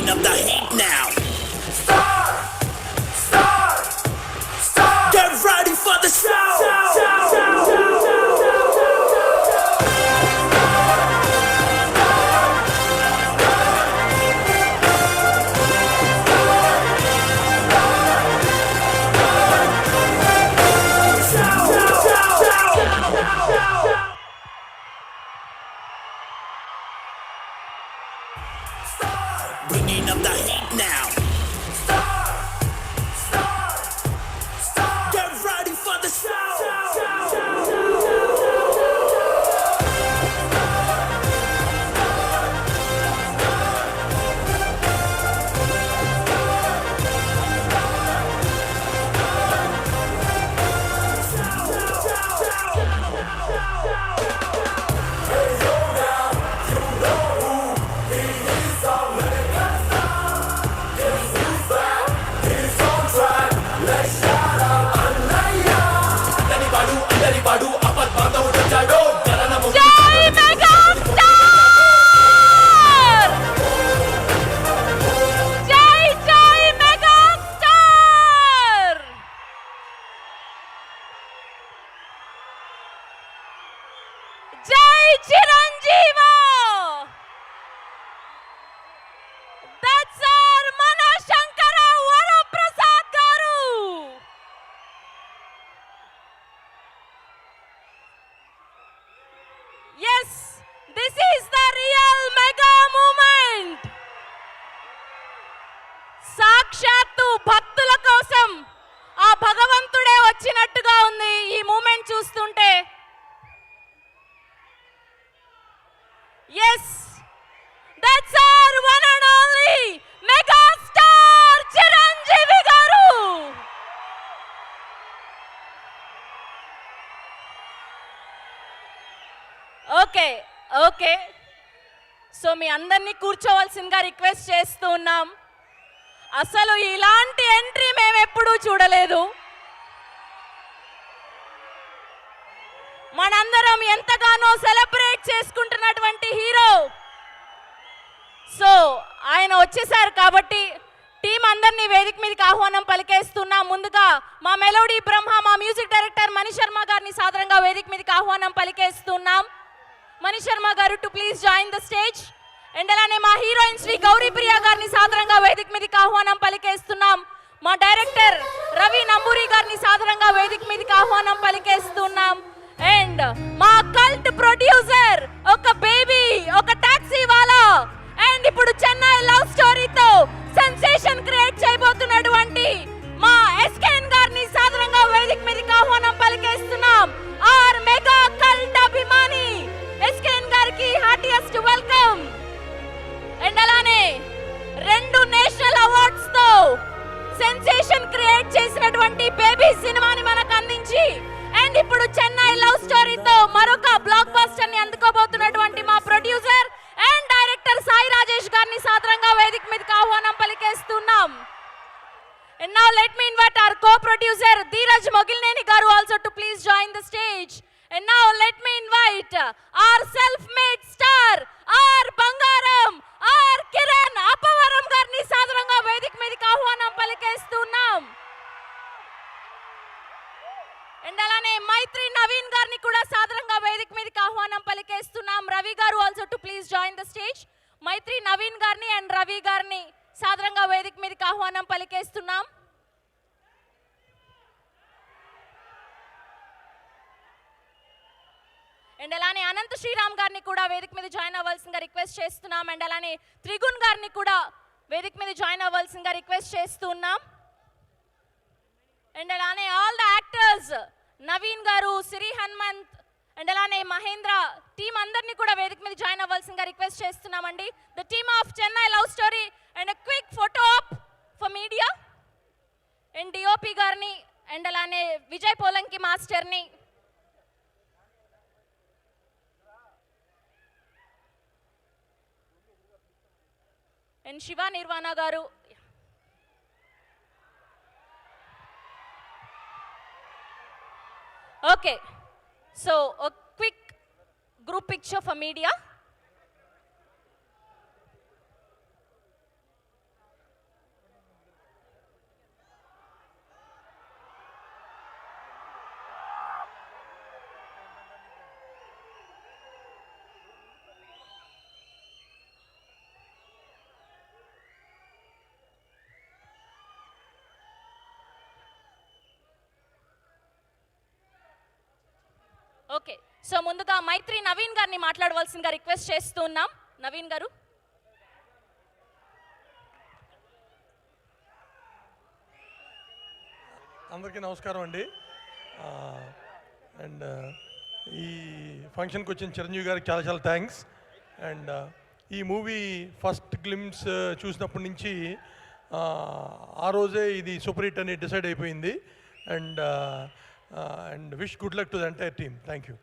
Bringing up the heat now. Get ready for the show. Bringing up the heat now. Get ready for the show. జై చిరంజీవా. That's our మన శంకర వరప్రసాద్ గారు. Yes, this is the real mega moment. సాక్షాత్తు భక్తుల కోసం ఆ భగవంతుడే వచ్చినట్టుగా ఉంది ఈ మూమెంట్ చూస్తుంటే. Yes, that's our one and only mega star Chiranjeevi garu. Okay. So మీ అందరినీ కూర్చోవలసిందిగా రిక్వెస్ట్ చేస్తూ ఉన్నాం. అసలు ఇలాంటి ఎంట్రీ మేము ఎప్పుడూ చూడలేదు. మనందరం ఎంతగానో సెలబ్రేట్ చేసుకుంటున్నటువంటి హీరో. సో ఆయన వచ్చేసారు కాబట్టి టీం అందరినీ వేదిక మీదకి ఆహ్వానం పలికేస్తున్నాం. ముందుగా మా మెలోడీ బ్రహ్మ, మా మ్యూజిక్ డైరెక్టర్ మణి శర్మ గారిని సాదరంగా వేదిక మీదకి ఆహ్వానం పలికేస్తున్నాం. మణి శర్మ గారు to please join the stage. And అలానే మా హీరోయిన్ శ్రీ గౌరీ ప్రియ గారిని సాదరంగా వేదిక మీదకి ఆహ్వానం పలికేస్తున్నాం. మా డైరెక్టర్ రవి నంబూరి గారిని సాదరంగా వేదిక మీదకి ఆహ్వానం పలికేస్తున్నాం. అండ్ మా కల్ట్ ప్రొడ్యూసర్, ఒక బేబీ, ఒక టాక్సీ వాలా, అండ్ ఇప్పుడు చెన్నై లవ్ స్టోరీతో సెన్సేషన్ క్రియేట్ చేయబోతున్నటువంటి మా ఎస్కేఎన్ గారిని సాదరంగా వేదిక మీదకి ఆహ్వానం పలికేస్తున్నాం. ఆర్ మెగా కల్ట్ అభిమాని ఎస్కేఎన్ గారికి హార్టియెస్ట్ వెల్కమ్. అండ్ అలానే 2 నేషనల్ అవార్డ్స్ తో సెన్సేషన్ క్రియేట్ చేసినటువంటి బేబీ సినిమాని మనకు అందించి అండ్ ఇప్పుడు చెన్నై లవ్ స్టోరీతో మరొక బ్లాక్ బస్టర్ ని అందుకోబోతున్నటువంటి మా producer and director Sai Rajesh గారిని సాదరంగా వేదిక మీదకి ఆహ్వానం పలికేస్తున్నాం. And now let me invite our co-producer Dheeraj Mogilneni garu also to please join the stage. And now let me invite our self-made star, our Bangaram, our Kiran Appavaram గారిని సాదరంగా వేదిక మీదకి ఆహ్వానం పలికేస్తున్నాం. అండ్ అలానే మైత్రి నవీన్ గారిని కూడా సాదరంగా వేదిక మీదకి ఆహ్వానం పలికేస్తున్నాం. Ravi garu also to please join the stage. Maitri Naveen గారిని అండ్ రవి గారిని సాదరంగా వేదిక మీదకి ఆహ్వానం పలికేస్తున్నాం. అండ్ అలానే అనంత శ్రీరామ్ గారిని కూడా వేదిక మీద జాయిన్ అవ్వాల్సిందిగా రిక్వెస్ట్ చేస్తున్నాం. అండ్ అలానే త్రిగుణ్ గారిని కూడా వేదిక మీద జాయిన్ అవ్వాల్సిందిగా రిక్వెస్ట్ చేస్తున్నాం. అండ్ అలానే ఆల్ ద యాక్టర్స్, నవీన్ గారు, సిరి హనుమంత్ అండ్ అలానే మహేంద్ర టీం అందరినీ కూడా వేదిక మీద జాయిన్ అవ్వాల్సిందిగా రిక్వెస్ట్ చేస్తున్నామండి. The team of Chennai love story and quick photo op for media. And DOP గారిని అండ్ అలానే విజయ్ పోలంకి మాస్టర్ని అండ్ శివ నిర్వాణ గారు. Okay, so quick group picture for media. Okay, so ముందుగా మైత్రి నవీన్ గారిని మాట్లాడవలసిందిగా రిక్వెస్ట్ చేస్తున్నాం. నవీన్ గారు. అందరికీ నమస్కారం అండి. అండ్ ఈ ఫంక్షన్కి వచ్చిన చిరంజీవి గారికి చాలా చాలా థ్యాంక్స్. అండ్ ఈ మూవీ ఫస్ట్ గ్లిమ్స్ చూసినప్పటి నుంచి ఆ రోజే ఇది సూపర్ హిట్ అని డిసైడ్ అయిపోయింది. And wish good luck to the entire team. Thank you.